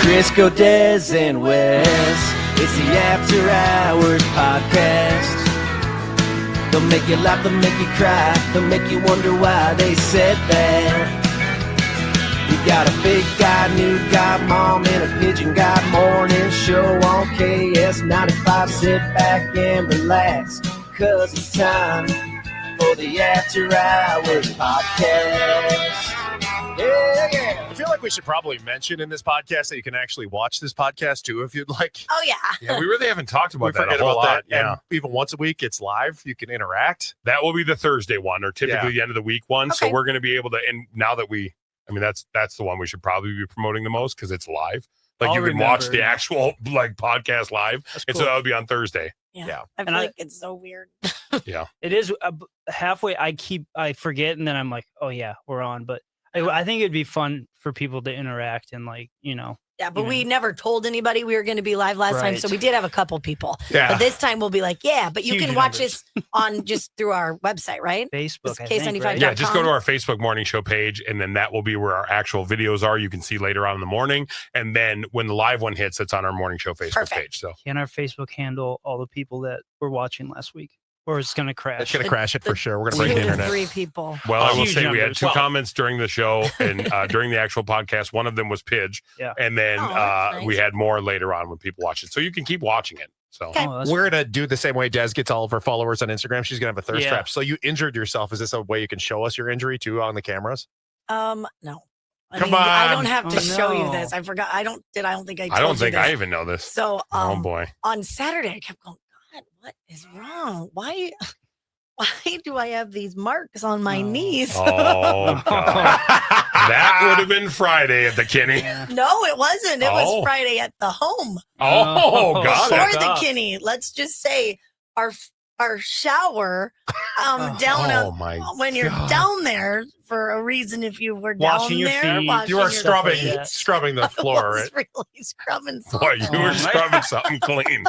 Crisco Dez and Wes. It's the After Hours podcast. They'll make you laugh, they'll make you cry, they'll make you wonder why they said that. We got a big guy, new guy, mom, and a pigeon guy morning show on KS95. Sit back and relax, cause it's time for the After Hours podcast. Yeah. I feel like we should probably mention in this podcast that you can actually watch this podcast too if you'd like. Oh, yeah. Yeah, we really haven't talked about that forget a whole about lot. that. And even once a week, it's live. You can interact. That will be the Thursday one, or typically the end of the week one. Okay. So we're going to be able to, and now that that's the one we should probably be promoting the most because it's live. Like I'll you can watch remember. the actual podcast live, That's and cool. so that would be on Thursday. Yeah. I And feel I- like it's so weird. Yeah, It is halfway. I forget, and then I'm like, oh yeah, we're on. But I think it'd be fun for people to interact and Yeah, but Yeah. we never told anybody we were going to be live last time. Right. So we did have a couple people. Yeah. But this time we'll be like, but you Huge can watch numbers. us on just through our website, right? Facebook. I Case think, 95. right? yeah. Just go to our Facebook morning show page, and then that will be where our actual videos are. You can see later on in the morning, and then when the live one hits, it's on our morning show Facebook Perfect. page. So Can our Facebook handle all the people that were watching last week, or it's gonna crash? It's going to crash it for sure. We're going to break 2 the to internet. 3 people. Well, I will Huge say we had numbers. 2 Well- comments during the show and during the actual podcast. One of them was Pidge, Yeah. and then Oh, that's nice. we had more later on when people watched it. So you can keep watching it. So Okay. Oh, that's We're going to do the same way Des gets all of her followers on Instagram. She's going to have a thirst Yeah. trap. So you injured yourself. Is this a way you can show us your injury too on the cameras? No. Come I don't on. have to Oh, show you no. this. I forgot. I don't think I told I don't you think this. I even know this. So Oh boy. on Saturday I kept going, God, what is wrong? Why do I have these marks on my Oh. knees? Oh God. That would have been Friday at the Kinney. Yeah. No, it wasn't. It Oh. was Friday at the home. Oh, got For it. the Tough. Kinney. Let's just say our shower down Oh my when you're God. down there for a reason. If you were Washing down your there, feet. washing You are your scrubbing, feet. scrubbing the I floor. was Right? really scrubbing Boy, something. you were Oh, scrubbing something clean.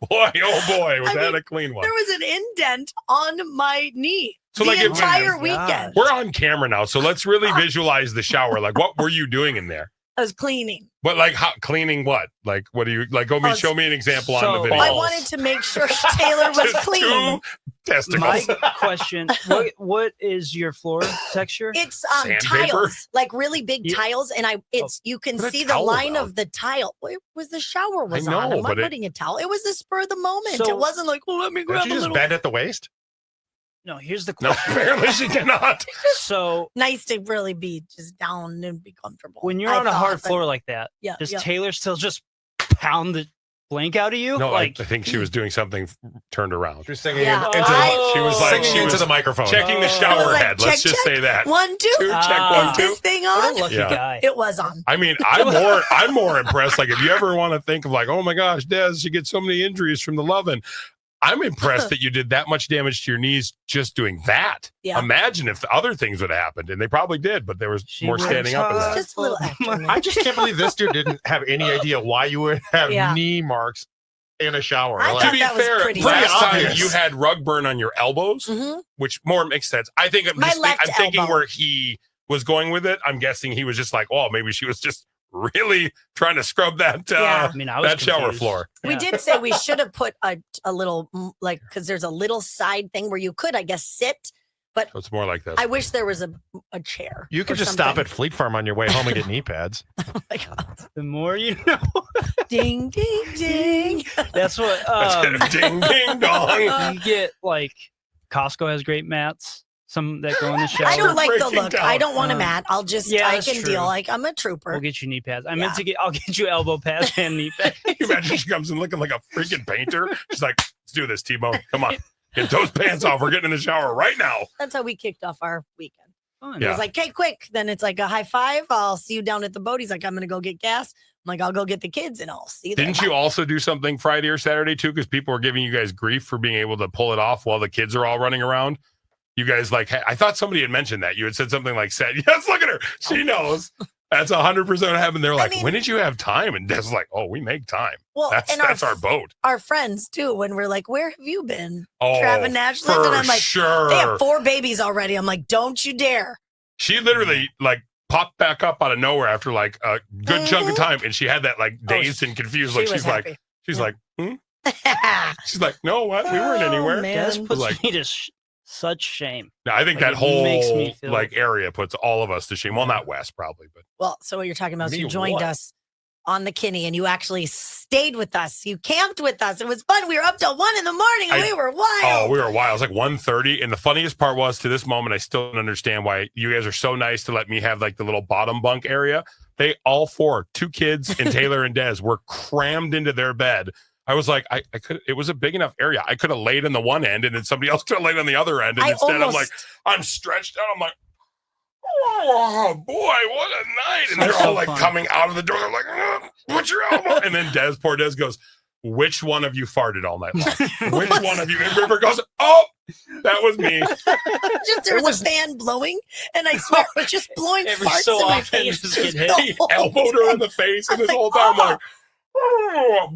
Boy, oh boy, was I that mean, a clean one? There was an indent on my knee So, the like, if- entire Oh my God. weekend. We're on camera now, so let's really visualize the shower. Like, what were you doing in there? I was cleaning. But like, how cleaning what? Like, what do you like? Show me an example on the So- video. I wanted to make sure Taylor was Just clean. 2 testicles. My question: what is your floor texture? It's Sandpaper? tiles, like really big Yeah. tiles, and you can Put a see the towel line down. of the tile. It was the shower was know, on. I'm not but it- putting a towel. It was the spur of the moment. So- it wasn't like, well, let me Did grab you a just little. bend at the waist? No, here's the No, question. apparently she cannot. So Nice to really be just down and be comfortable. when you're I on a hard thought, but- floor like that, yeah, does yeah. Taylor still just pound the blank out of you? No, like I think she was doing something turned around. She was singing Yeah. into, I- She was like, singing she into was the microphone. checking the Oh. shower I was like, head. Let's check, just check. say that. 1, 2. 2, check Ah. 1, Is 2. this thing what on? a lucky Yeah. guy. It was on. I mean, I'm more impressed. Like, if you ever want to think of like, oh my gosh, Des, you get so many injuries from the loving. I'm impressed that you did that much damage to your knees just doing that. Yeah. Imagine if the other things would have happened, and they probably did, but there was She more works standing up in hard. that. Just a little extra. I just can't believe this dude didn't have any idea why you would have Yeah. knee marks in a shower. I Like, thought To be that was fair, pretty last time obvious. you had rug burn on your elbows, Mhm. which more makes sense. I think My left I'm thinking elbow. where he was going with it. I'm guessing he was just like, oh, maybe she was just really trying to scrub that Yeah. I mean, I was that shower confused. floor. We Yeah. did say we should have put a little, like, because there's a little side thing where you could, I guess, sit. But So it's more like this. I wish there was a chair. you could or just stop something. at Fleet Farm on your way home and get knee pads. Oh my God. The more you know. Ding, ding, ding. That's what. Ding, ding, dong. You get like Costco has great mats. Some that go in the shower. I don't like the breaking look. down. I don't want a Uh, mat. I'll just, yeah, I that's can true. deal. Like, I'm a trooper. We'll get you knee pads. I Yeah. meant to get. I'll get you elbow pads and knee pads. Can you imagine she comes in looking like a freaking painter? She's like, let's do this, T-Bone. Come on. Get those pants off. We're getting in the shower right now. That's how we kicked off our weekend. Fun. It Yeah. was like, okay, quick. Then it's like a high five. I'll see you down at the boat. He's like, I'm going to go get gas. I'm like, I'll go get the kids and I'll see you there. Didn't you also do something Friday or Saturday too? Because people were giving you guys grief for being able to pull it off while the kids are all running around. You guys like, I thought somebody had mentioned that. You had said something like, said, yes, look at her. She knows. That's 100% what happened. They're like, mean- when did you have time? And Des like, oh, we make time. Well, That's and our boat. our friends too, when we're like, where have you been? Oh, Travis Nash for lived, and I'm like, sure. they have 4 babies already. I'm like, don't you dare. She literally like popped back up out of nowhere after like a good chunk of time, and she had that like dazed and confused look. She was happy. She's Yeah. like, she's like, no, what? We weren't anywhere. man. Des puts Like- me to such shame. No, I think Like, that it makes whole me feel- like area puts all of us to shame. Well, not Wes probably, but Well, so what you're talking about is Me you joined what? us on the Kinney and you actually stayed with us. You camped with us. It was fun. We were up till 1 a.m. and we were wild. oh, we were wild. It was like 1:30, and the funniest part was to this moment, I still don't understand why you guys are so nice to let me have like the little bottom bunk area. They all four, 2 kids and Taylor and Des were crammed into their bed. I was like, I could. It was a big enough area. I could have laid on the one end, and then somebody else could have laid on the other end. And instead, I'm like, I'm stretched out. I'm like, oh boy, what a night! And they're That's so all like fun. coming out of the door. They're like, what's your elbow? And then poor Des goes, which one of you farted all night long? Which one of you? And River goes, oh, that was me. Just there was a fan blowing, and I swear it was just blowing Every farts so in my often, face. just just get hit. the He whole elbowed her in the face, and this whole time, I'm like, oh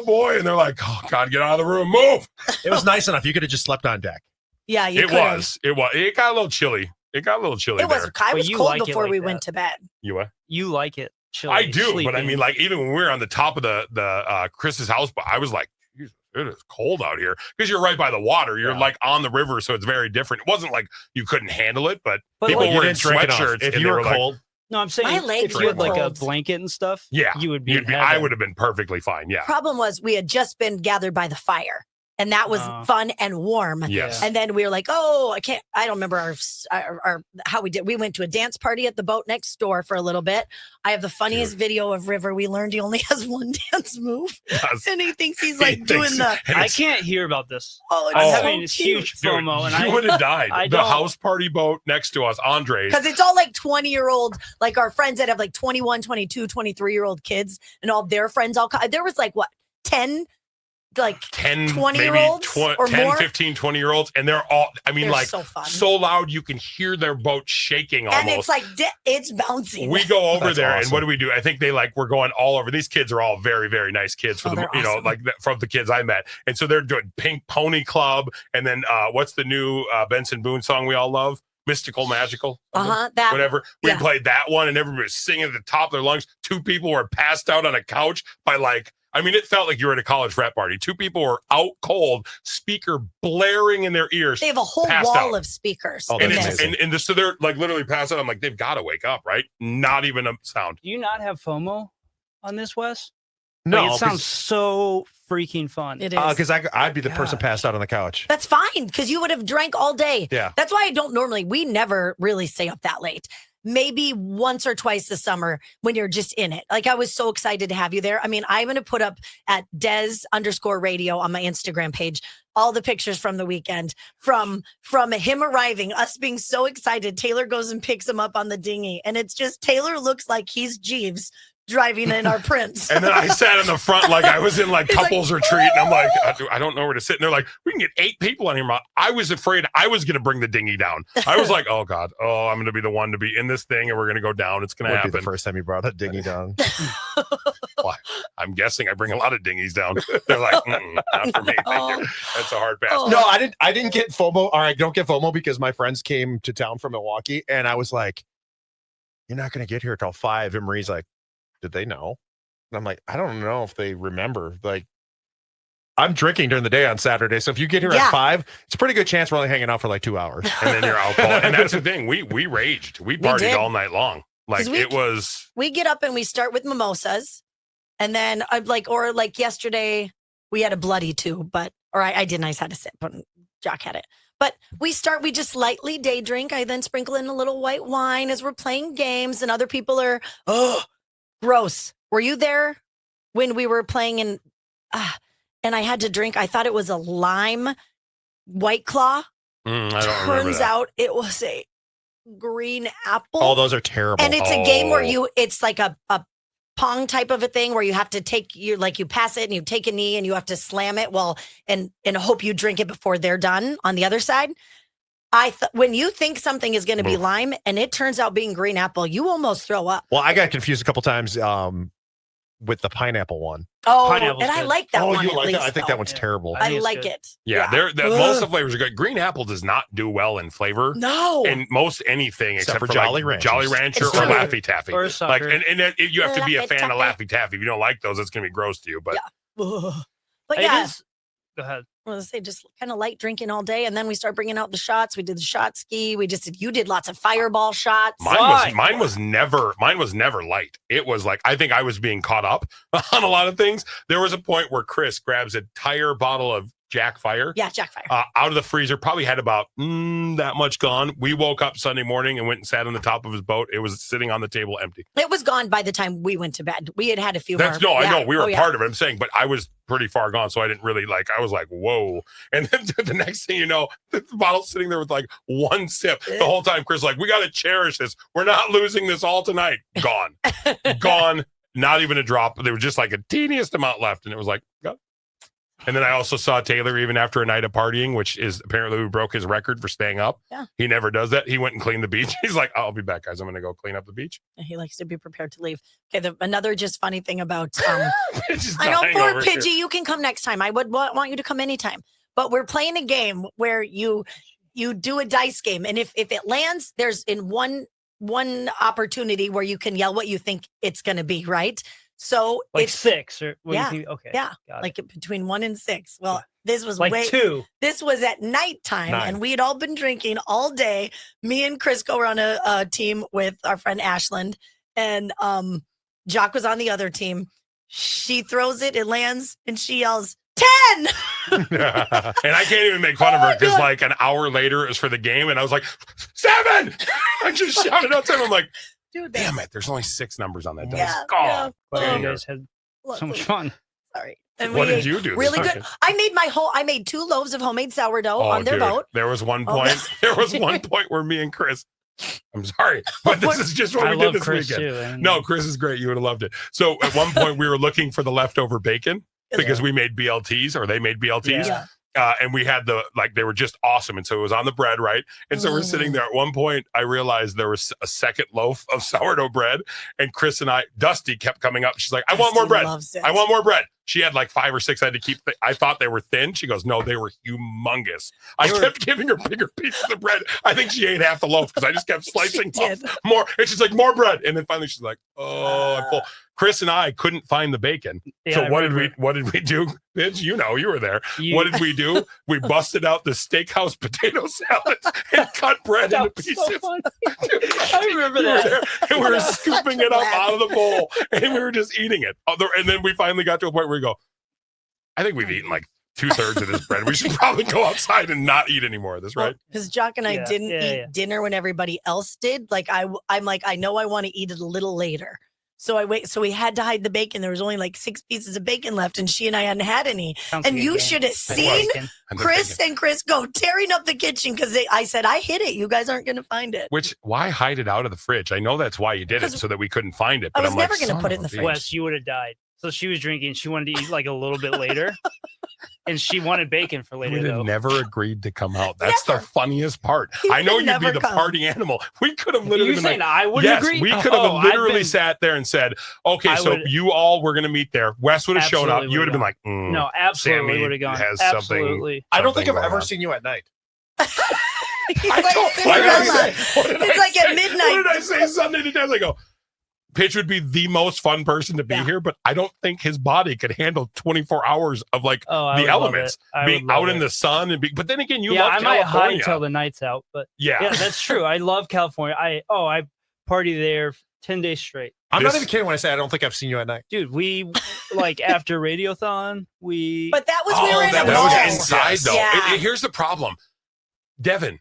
boy. And they're like, oh God, get out of the room, move. It was nice enough. You could have just slept on deck. Yeah, you It could've. was. It got a little chilly. It got a little chilly It was. there. I But was you cold like it before like we that. went to bed. You what? You like it. Chilly, I do, but I sleeping. mean, like even when we were on the top of the Chris's house, I was like, "Jesus, it is cold out here," because you're right by the water. You're Yeah. like on the river, so it's very different. It wasn't like you couldn't handle it, but But people like, were in didn't drink enough. sweatshirts. If and you they were like, cold, no, I'm saying My legs if you were had like a cold. blanket and stuff, yeah, you would be. you'd be, I would have been perfectly fine. Yeah, Problem was we had just been gathered by the fire, and that was Oh. fun and warm. yes. And then we were like, oh, I don't remember our how we did. We went to a dance party at the boat next door for a little bit. I have the funniest video of River. We learned he only has one dance move, Yes. and he thinks he's He like doing thinks- the, and I it's- can't hear about this. oh, I'm it's having this so cute. huge Dude, FOMO, and you I would have died. I The don't- house party boat next to us, Andre's. Because it's all like 20-year-old, like our friends that have like 21, 22, 23-year-old kids and all their friends all. There was like what, 10, like 10, 20-year-olds maybe or 10, more? 15, 20-year-olds, and they're all, I mean, they're like so fun. so loud you can hear their boat shaking almost. And it's like, it's bouncing. We go over That's there, and awesome. what do? I think they like we're going all over. These kids are all very, very nice kids for Oh, the they're you know awesome. like from the kids I met, and so they're doing Pink Pony Club, and then what's the new Benson Boone song we all love? Mystical, Magical, That whatever. We yeah. played that one, and everybody was singing at the top of their lungs. 2 people were passed out on a couch by like. I mean, it felt like you were at a college frat party. 2 people were out cold, speaker blaring in their ears. They have a whole passed wall out. of speakers. Oh, in And, that's this. amazing. so they're like literally passed out. I'm like, they've got to wake up, right? Not even a sound. Do you not have FOMO on this, Wes? no, Like, it sounds so freaking fun. It is. because I'd be the person God. passed out on the couch. That's fine because you would have drank all day. Yeah. That's why I don't normally, we never really stay up that late. Maybe once or twice this summer when you're just in it. Like I was so excited to have you there. I mean, I'm going to put up at Des_radio on my Instagram page all the pictures from the weekend from him arriving, us being so excited. Taylor goes and picks him up on the dinghy. And it's just, Taylor looks like he's Jeeves driving in our Prince. And then I sat in the front like I was in like He's like, couples retreat, and I'm like, I don't know where to sit. And they're like, we can get 8 people on here. Mom. I was afraid I was going to bring the dinghy down. I was like, oh God, I'm going to be the one to be in this thing, and we're going to go down. It's going to Would be the happen. first time you brought that dinghy down. I'm guessing I bring a lot of dinghies down. They're like, not for me. Thank you. That's a hard pass. Oh. No, I didn't get FOMO, or I don't get FOMO because my friends came to town from Milwaukee, and I was like, "You're not going to get here till 5." And Marie's like, "Did they know?" And I'm like, "I don't know if they remember." Like, I'm drinking during the day on Saturday, so if you get here Yeah. at 5, it's a pretty good chance we're only hanging out for like 2 hours. And then you're alcohol. And that's the thing. We raged. We partied did. all night long. Like 'Cause we- it was. We get up and we start with mimosas. And then like yesterday, we had a bloody too, I didn't, I just had to sip, but Jack had it. But we just lightly day drink. I then sprinkle in a little white wine as we're playing games, and other people are, oh, gross. Were you there when we were playing and I had to drink? I thought it was a lime White Claw. I don't remember Turns that. out it was a green apple. Oh, those are terrible. And it's a game where Oh. it's like a pong type of a thing where you have to you pass it and you take a knee and you have to slam it and hope you drink it before they're done on the other side. When you think something is going to be Oof. lime and it turns out being green apple, you almost throw up. Well, I got confused a couple times. with the pineapple one. Oh, Pineapple's and I good. like that Oh, one. you at like least, that? I think though. that one's Yeah. terrible. I think I it's like good. it. Yeah, most of the flavors are good. Green apple does not do well in flavor. No. And most anything except for Jolly like Ranchers. Jolly Rancher It's or true. Laffy Taffy. Or a Like, sucker. and you have to be a Laffy fan of Taffy. Laffy Taffy. If you don't like those, it's gonna be gross to you. But Yeah. Ugh. But It yeah, is- Go ahead. I was gonna say just kind of light drinking all day, and then we start bringing out the shots. We did the shot ski. You did lots of fireball shots. mine was never light. It was like I think I was being caught up on a lot of things. There was a point where Chris grabs an entire bottle of Jack Fire. Yeah, Jack Fire. Out of the freezer, probably had about that much gone. We woke up Sunday morning and went and sat on the top of his boat. It was sitting on the table empty. It was gone by the time we went to bed. We had a few That's more. no, I know we were Oh, part of it. I'm saying, but I was pretty far gone, so I didn't really I was like, whoa. And then the next thing you know, the bottle's sitting there with like one sip. The whole time, Chris like, we got to cherish this. We're not losing this all tonight. Gone, gone. Not even a drop. There was just like a teeniest amount left, and it was like, gone. And then I also saw Taylor even after a night of partying, which is apparently we broke his record for staying up. Yeah. He never does that. He went and cleaned the beach. He's like, I'll be back, guys. I'm going to go clean up the beach. He likes to be prepared to leave. Okay, another just funny thing about It's just I know dying poor over here. Pidgey, you can come next time. I would want you to come anytime. But we're playing a game where you do a dice game, and if it lands, there's in one opportunity where you can yell what you think it's going to be, right? So Like it's 6 or what Yeah, do you think? Okay. yeah, got it. like between 1 and 6. Well, this was like 2. This was at nighttime, 9. and we had all been drinking all day. Me and Crisco were on a team with our friend Ashland, and Jock was on the other team. She throws it lands, and she yells, 10! And I can't even make fun of her because God. like an hour later it was for the game, and I was like, 7! I just shouted out 7. I'm like, Dude, damn it, there's only 6 numbers on that dice. Yeah, Oh, yeah. But dang you her. guys had Lots so much of- fun. Sorry. And What we did you do? this Really good. weekend? I made 2 loaves of homemade sourdough on their dude, boat. There was one Oh. point. There was one point where me and Chris. I'm sorry, but this is just what I we did love this Chris weekend. too. and- No, Chris is great. You would have loved it. So at one point we were looking for the leftover bacon because we made BLTs or they made BLTs. Yeah. And we had they were just awesome. And so it was on the bread, right? And so we're sitting there. At one point, I realized there was a second loaf of sourdough bread. And Chris and Dusty kept coming up. She's like, I want more Dusty bread. loves it. I want more bread. She had like 5 or 6 I had to keep. I thought they were thin. She goes, no, they were humongous. I kept giving her bigger pieces of bread. I think she ate half the loaf because I just kept slicing did. off more. And she's like, more bread. And then finally she's like, oh, I'm full. Chris and I couldn't find the bacon. Yeah, So I what did remember. we do? Bitch, you were there. You- What did we do? We busted out the steakhouse potato salad and cut bread That into was pieces. so funny. Dude, I remember we were that. there, and we were Such scooping a it up laugh. out of the bowl, and we were just eating it. And then we finally got to a point where we go, I think we've eaten like 2/3 of this bread. We should probably go outside and not eat any more of this, right? Because Jock and I Yeah, didn't yeah, eat yeah. dinner when everybody else did. Like I'm like, I know I want to eat it a little later. So we had to hide the bacon. There was only like 6 pieces of bacon left, and she and I hadn't had any. Sounds And like a you game. should have I seen like it. And the Chris bacon. and Chris go tearing up the kitchen because I said, I hid it. You guys aren't going to find it. Why hide it out of the fridge? I know that's why you did it, Because so that we couldn't find it. I But was I'm like, never gonna son put it of in a the bitch. fridge. Wes, you would have died. So she was drinking. She wanted to eat like a little bit later. And she wanted bacon for You later, would have though. never agreed to come out. That's Never. the funniest part. He I know would you'd be never the come. party animal. We could have literally You been saying like, I wouldn't yes, agree? we could have Oh, I've literally been- sat there and said, okay, I so would- you all were going to meet there. Wes would have shown up. Absolutely You would have been would've like, mm, No, absolutely Sammy would have gone. has something- Absolutely. I don't think I've Something ever going on. seen you at night. He's I like told- Cinderella. what did I It's like say? at midnight. What did I say Sunday to Dad? I go, Pitch would be the most fun person to be Yeah. here, but I don't think his body could handle 24 hours of like Oh, I the would love elements, it. I being would love out in it. the sun and but then again, you yeah, love I might California. hide till the night's out, but yeah. yeah, that's true. I love California. I party there 10 days straight. I'm This- not even kidding when I say I don't think I've seen you at night. Dude, we like after Radiothon, we But that was we were in a that mall. was inside Yes. though. Yeah. Here's the problem, Devin.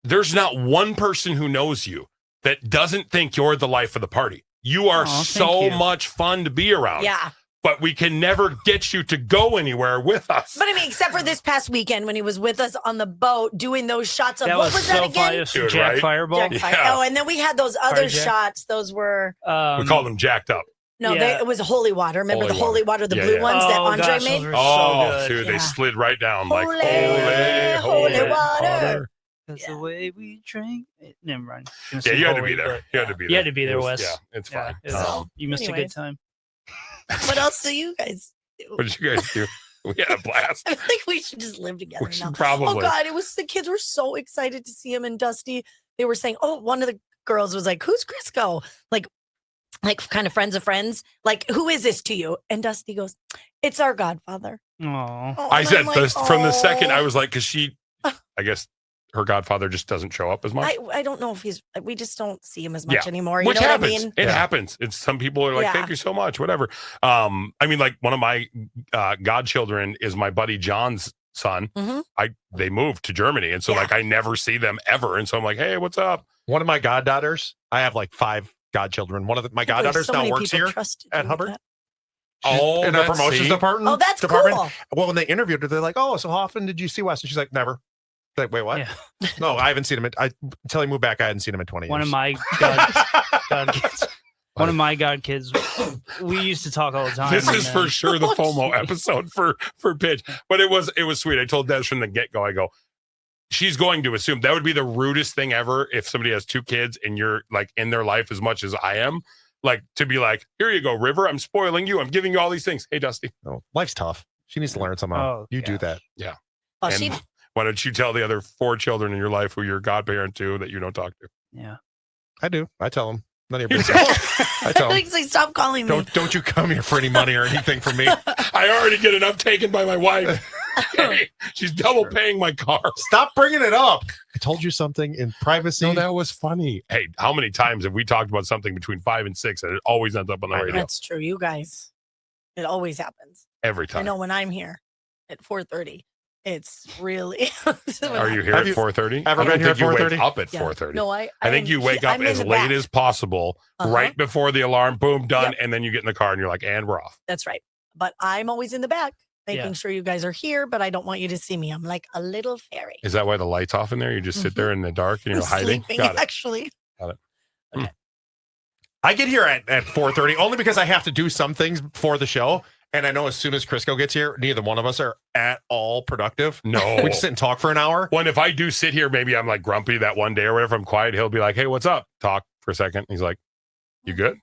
There's not one person who knows you that doesn't think you're the life of the party. You are Aw, so thank you. much fun to be around. Yeah. But we can never get you to go anywhere with us. But I mean, except for this past weekend when he was with us on the boat doing those shots of that what was was so that fun. It again? was Dude, Jack right? Fireball. Jack Fire- Yeah. Oh, and then we had those other Fire Jack. shots. Those were We called them jacked up. no, Yeah. it was holy water. Remember Holy the holy water, the Yeah, blue yeah. ones that Oh, Andre gosh, made? those were Oh, so good. dude, Yeah. they slid right down like Holy, holy, holy water. That's Yeah. the way we drink. Never mind. Yeah, you had to be there. You had to be there. You had to be there, It was- Wes. Yeah, it's Yeah, fine. it was- So, you missed a anyways. good time. What else do you guys do? What did you guys do? We had a blast. I think we should just live together We now. should probably. Oh God, the kids were so excited to see him and Dusty. They were saying, "Oh, one of the girls was like, who's Crisco?" Like kind of friends of friends. Like, who is this to you? And Dusty goes, "It's our godfather." Oh, Oh, I and said I'm like, from the second I "Oh." was like, because I guess her godfather just doesn't show up as much. I don't know if we just don't see him as much Yeah. anymore. You Which know happens. what I mean? It happens. It's some people are like, Yeah. thank you so much, whatever. I mean, like one of my godchildren is my buddy John's son. Mhm. They moved to Germany, and so Yeah. like I never see them ever. And so I'm like, hey, what's up? One of my goddaughters, I have like 5 godchildren. One of my I can't believe goddaughters so now many works people here trusted at you with Hubbard. that. Oh, in the promotions department. Oh, that's department. cool. Well, when they interviewed her, they're like, "Oh, so how often did you see Wes?" And she's like, "Never." Like, wait, what? Yeah. No, I haven't seen him. Until he moved back, I hadn't seen him in 20 years. one of my god kids. One of my god kids. We used to talk all the time. This and is then- for sure the Oh, FOMO geez. episode for Pidge. But it was sweet. I told Des from the get-go, I go, she's going to assume that would be the rudest thing ever if somebody has 2 kids and you're like in their life as much as I am. Like to be like, here you go, River. I'm spoiling you. I'm giving you all these things. Hey, Dusty. Oh, life's tough. She needs to learn somehow. Oh, You do gosh. that. Oh, And she why don't you tell the other 4 children in your life who you're godparent to that you don't talk to? Yeah. I do. I tell them. None of your business. I tell them. Like, stop calling me. Don't you come here for any money or anything from me. I already get enough taken by my wife. Hey, she's double paying my car. Stop bringing it up. I told you something in privacy. No, that was funny. Hey, how many times have we talked about something between 5 and 6 and it always ends up on the radio? That's true. You guys, it always happens. Every I time. know when I'm here at 4:30, it's really. Are you here Have at you 4:30? ever I don't been here think you at wake 4:30? up at Yeah. 4:30. No, I think you wake up I'm in as the late back. as possible, Uh-huh. right before the alarm, boom, done, Yep. and then you get in the car and you're like, and we're off. That's right. But I'm always in the back, making Yeah. sure you guys are here. But I don't want you to see me. I'm like a little fairy. Is that why the light's off in there? You just sit there in the dark and you're I'm hiding? sleeping, Got it. actually. I get here at 4:30 only because I have to do some things before the show. And I know as soon as Crisco gets here, neither one of us are at all productive. No. We just sit and talk for an hour. When if I do sit here, maybe I'm like grumpy that one day or whatever, I'm quiet, he'll be like, hey, what's up? Talk for a second. He's like, you good?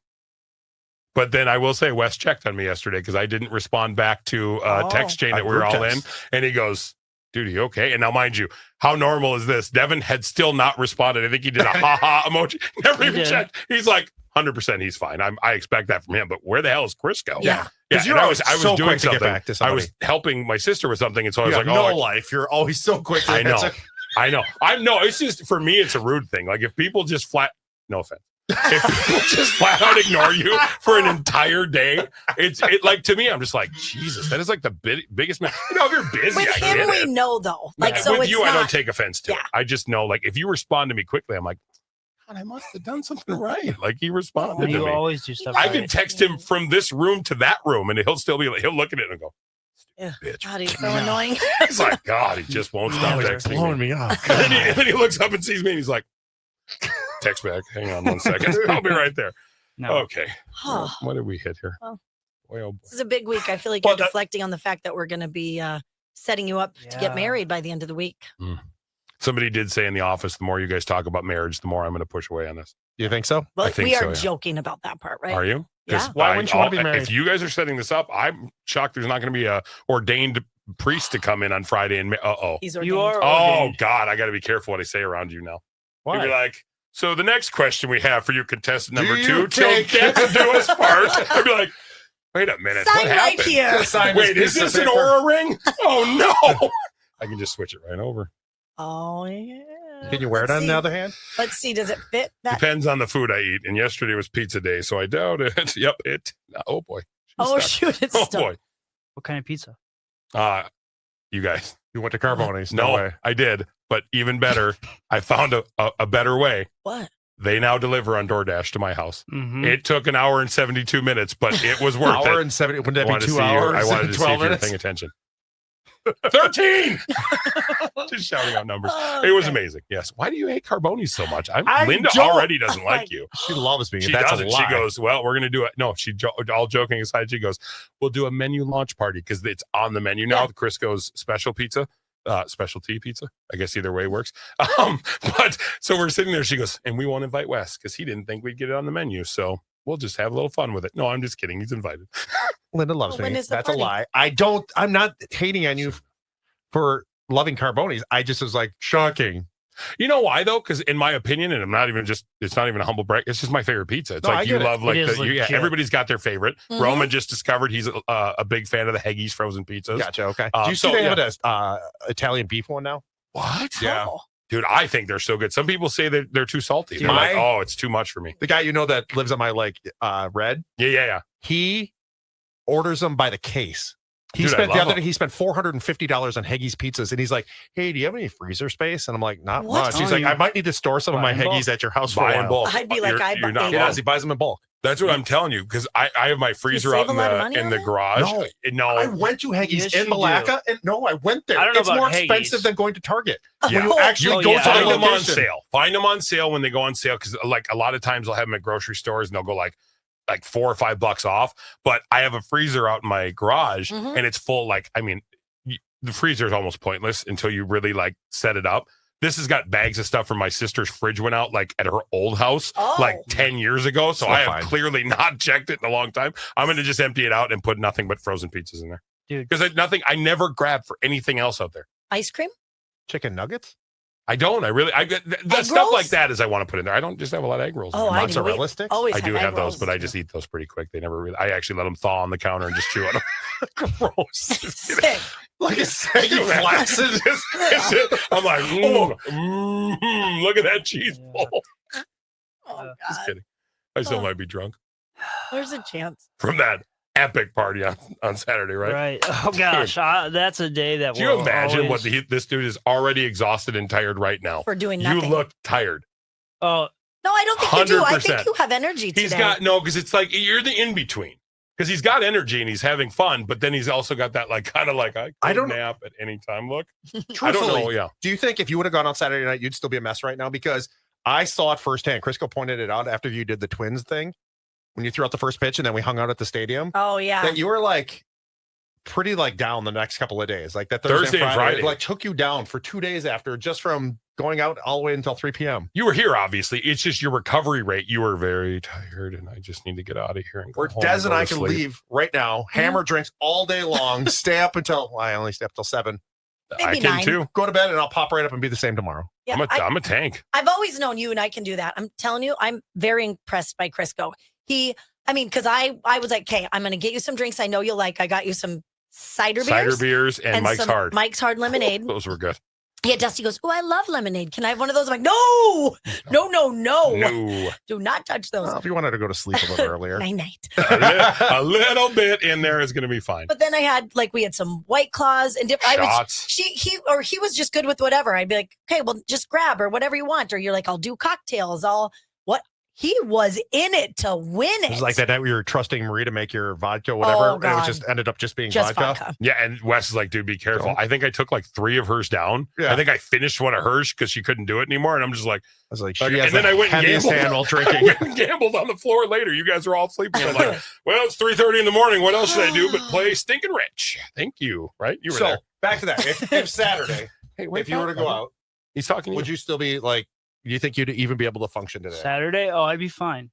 But then I will say Wes checked on me yesterday because I didn't respond back to a text chain that we were all in. And he goes, dude, are you okay? And now, mind you, how normal is this? Devin had still not responded. I think he did a ha-ha emoji. Never He even did. checked. He's like, 100% he's fine. I expect that from him. But where the hell is Crisco? Yeah. Because and you're I was so doing quick to get something. back to I somebody. was helping my sister with something. And so I You was have like, no oh, life. You're always so quick to I know. answer. I know. It's just, for me, it's a rude thing. Like if people just no offense. If people just flat out ignore you for an entire day, it like to me, I'm just like, Jesus, that is like the biggest man. You know, if you're busy, With I get him, we it. know though. Like Like, so, with it's you, not, I don't take offense to it. Yeah. I just know, like, if you respond to me quickly, I'm like, God, I must have done something right. Like he responded to You me. always do stuff. I right. can text him from this room to that room, and he'll still be like, he'll look at it and go, Yeah. bitch. God, he's so annoying. He's like, God, he just won't stop Never. texting me. Blowing me up. And then he looks up and sees me, and he's like, text back. Hang on 1 second. I'll be right there. No. Okay. Oh, What did we hit here? Well. Boy, oh boy. this is a big week. I feel like Well, you're deflecting on the fact that we're going to be setting you up to Yeah. get married by the end of the week. Somebody did say in the office, the more you guys talk about marriage, the more I'm going to push away on this. You think so? Well, think we are so, yeah. joking about that part, right? Are you? 'Cause Yeah. Why wouldn't you wanna be married? If you guys are setting this up, I'm shocked there's not going to be a ordained priest to come in on Friday. And He's You ordained. are. oh ordained. God, I got to be careful what I say around you now. Why? You'll be like, so the next question we have for you, contestant Do number you 2, till take- death do us part. I'd be like, wait a minute, Sign what right happened? here. Sign Wait, is piece of this an paper. aura ring? Oh no! I can just switch it right over. Oh yeah. Can you wear it Let's on see. the other hand? Let's see. Does it fit that? Depends on the food I eat. And yesterday was pizza day, so I doubt it. Yep, it. Oh boy. She's Oh stuck. shoot! It's Oh stuck. boy. What kind of pizza? You guys. You went to Carboni's. No, way. I did. But even better, I found a better way. What? They now deliver on DoorDash to my house. Mhm. It took an hour and 72 minutes, but it was worth Hour it. and 70. Wouldn't I that wanted be to 2 see hours? I wanted to see 12 if you were minutes? paying attention. 13! Just shouting out numbers. Oh, It was okay. amazing. Yes. Why do you hate Carboni's so much? I Linda don't- already doesn't like you. She loves me. She That's doesn't. a She lie. goes, well, we're going to do it. No, all joking aside, she goes, we'll do a menu launch party because it's on the menu now. Yeah. The Crisco's specialty pizza. I guess either way works. But so we're sitting there. She goes, and we won't invite Wes because he didn't think we'd get it on the menu. So we'll just have a little fun with it. No, I'm just kidding. He's invited. Linda loves Well, when me. is the That's party? a lie. I'm not hating on you for loving carbonis. I just was like, shocking. You know why though? Because in my opinion, and it's not even a humble brag. It's just my favorite pizza. It's No, I like you get it. love like It is legit. everybody's got their favorite. Mhm. Roman just discovered he's a big fan of the Haggis frozen pizzas. Gotcha. Okay. Um, Do you see so, they have an Italian beef one now? What? Yeah. Oh. Dude, I think they're so good. Some people say that they're too salty. Dude, They're like, my- oh, it's too much for me. The guy that lives on my red, Yeah. he orders them by the case. He Dude, I spent the love other them. day, he spent $450 on Haggis pizzas, and he's like, "Hey, do you have any freezer space?" And I'm like, "Not What? much." He's Oh, like, you "I might need to store some of my buy in bulk? Haggis at your house for Buy a in while." bulk. I'd be like, You're not I- He wrong. does. He buys them in bulk. That's what I'm telling you because I have my freezer save out a lot of money in on the that? garage. No. No, I went to Haggis Yes, in you do. Malacca, and no, I went there. I don't know It's about more Haggis. expensive than going to Target. Yeah. When you actually Oh, go yeah. to the find them on location. sale. Find them on sale when they go on sale because like a lot of times I'll have them at grocery stores and they'll go like $4 or $5 off. But I have a freezer out in my garage Mhm. and it's full. Like I mean, the freezer is almost pointless until you really like set it up. This has got bags of stuff from my sister's fridge went out like at her old house Oh. like 10 years ago. So So I have fine. clearly not checked it in a long time. I'm going to just empty it out and put nothing but frozen pizzas in there. Dude. Because I never grab for anything else out there. Ice cream? Chicken nuggets, I don't. The Egg stuff rolls? like that is I want to put in there. I don't just have a lot of egg rolls. in Oh, there. I do. mozzarella sticks. Always I do egg have those, rolls. but I just eat those pretty quick. They never really. I actually let them thaw on the counter and just chew on them. Gross. Sick. like a saggy flaccid. I'm like, look at that cheese ball. Oh, Just God. kidding. I still Oh. might be drunk There's a chance. from that epic party on Saturday, right? Right. Oh gosh, that's a day that. Do you will imagine always... this dude is already exhausted and tired right now? For doing You nothing. look tired. Oh, No, I don't think you do. I 100%. think you have energy today. He's got no, because it's like you're the in between. Because he's got energy and he's having fun, but then he's also got that like kind of like I I don't don't- nap at any time. Look, I Truthfully, don't know. Yeah, do you think if you would have gone on Saturday night, you'd still be a mess right now? Because I saw it firsthand. Crisco pointed it out after you did the Twins thing when you threw out the first pitch, and then we hung out at the stadium. Oh, yeah. That you were like pretty like down the next couple of days, like that Thursday and Friday. it, like took you down for 2 days after just from going out all the way until 3 p.m. you were here. Obviously, it's just your recovery rate. You were very tired, and I just need to get out of here and go Where home Des go and I to can sleep. leave right now, hammer drinks all day long, stay up until I only stay up till 7, I Maybe can 9. too. go to bed, and I'll pop right up and be the same tomorrow. Yeah, I'm a tank. I've always known you and I can do that. I'm telling you, I'm very impressed by Crisco. Because I was like, okay, I'm going to get you some drinks I know you'll like. I got you some cider beers. and Mike's some Hard. Mike's Hard lemonade. Those were good. Yeah, Dusty goes, oh, I love lemonade. Can I have one of those? I'm like, no. No, Do not touch those. Well, if you wanted to go to sleep a little earlier. Night. a little bit in there is going to be fine. But then we had some White Claws and different. Shots. He was just good with whatever. I'd be like, okay, well, just grab or whatever you want. Or you're like, I'll do cocktails. He was in it to win it. It was like that night we were trusting Marie to make your vodka, whatever. Oh, and it was God. just ended up just being Just vodka. vodka. Yeah, and Wes is like, dude, be careful. Don't. I think I took like 3 of hers down. Yeah. I think I finished one of hers because she couldn't do it anymore. And I'm just like, I was like, Okay, she has and then the I went and heaviest gambled. hand while I drinking. went and gambled on the floor later. You guys are all sleeping. I'm like, well, it's 3:30 in the morning. What else should I do but play Stinking Rich? Thank you. Right? You were So there. back to that. If Saturday, Hey, if you were to go out, he's talking to would you. you still be like? Do you think you'd even be able to function today? Saturday. Oh, I'd be fine.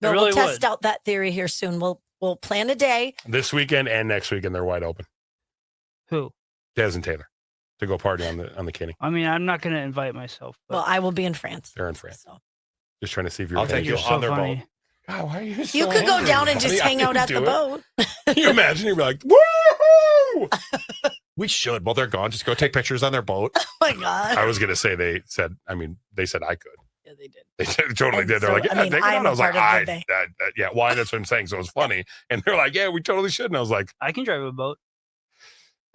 I No, really we'll test would. out that theory here soon. We'll plan a day. This weekend and next weekend, they're wide open. Who? Des and Taylor to go party on the Kenny. I mean, I'm not going to invite myself. But Well, I will be in France. They're in France. So. Just trying to see if you're. I'll take you're you so on their funny. boat. God, why are you? You so could go angry, down and just buddy? hang I out at didn't the do it. boat. Can you imagine? You'd be like, woo! We should. Well, they're gone. Just go take pictures on their boat. Oh my God. I was gonna say they said I could. Yeah, they did. They totally And did. They're so, like, yeah, I mean, take it I on. am I a was like, part of the day. yeah, why? That's what I'm saying. So it's funny. And they're like, yeah, we totally should. And I was like, I can drive a boat.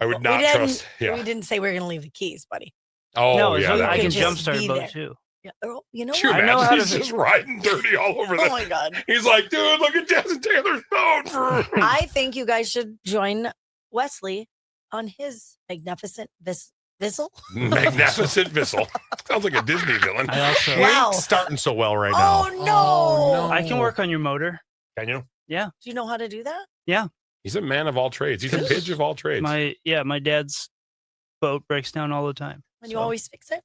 I would We not didn't- trust. Yeah. We didn't say we were going to leave the keys, buddy. Oh, no, yeah. so that I could can was just jumpstart be a boat there. too. Yeah. Oh, you know Could you what? I know imagine how he's to- just riding dirty all over Oh the. my God. He's like, dude, look at Des and Taylor's boat. I think you guys should join Wesley on his magnificent Vissel. Magnificent Vissel. Sounds like a Disney villain. I also. Wow. Ain't starting so well right now. Oh no. Oh, no. I can work on your motor. Can you? Do you know how to do that? He's a man of all trades. He's a Pidge of all trades. My dad's boat breaks down all the time. And you So- always fix it?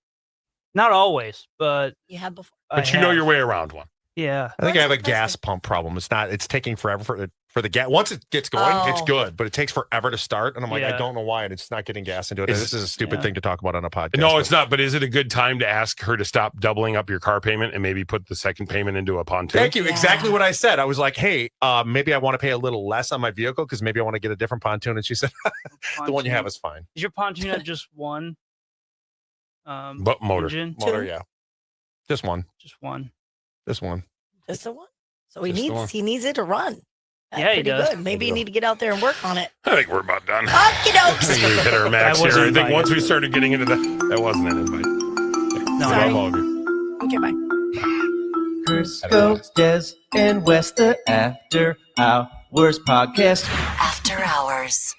Not always, but You have before. but you know your way around one. Yeah. I think I have a What's gas pump problem. It's taking forever for the gas. Once it gets going, it's Oh. good, but it takes forever to start. And I'm like, I Yeah. don't know why. And it's not getting gas into it. Is- This is a stupid yeah. thing to talk about on a podcast. No, but- it's not. But is it a good time to ask her to stop doubling up your car payment and maybe put the second payment into a pontoon? Thank you. Yeah. Exactly what I said. I was like, hey, maybe I want to pay a little less on my vehicle because maybe I want to get a different pontoon. And she said, the one you have is fine. Is your pontoon have just one? But motor. Engine? Motor, Two. yeah. Just one. Just one. This one. Just the one. So he Just the one. needs it to run. That's Yeah, he pretty does. good. Maybe I you do. need to get out there and work on it. I think we're about done. Okie I dokes. think we hit our max That here. wasn't I think invited. once we started getting into that wasn't an invite. No, Sorry. Love all of you. Okay, bye. Crisco, Dez, and Wes, the After Hours Podcast. After Hours.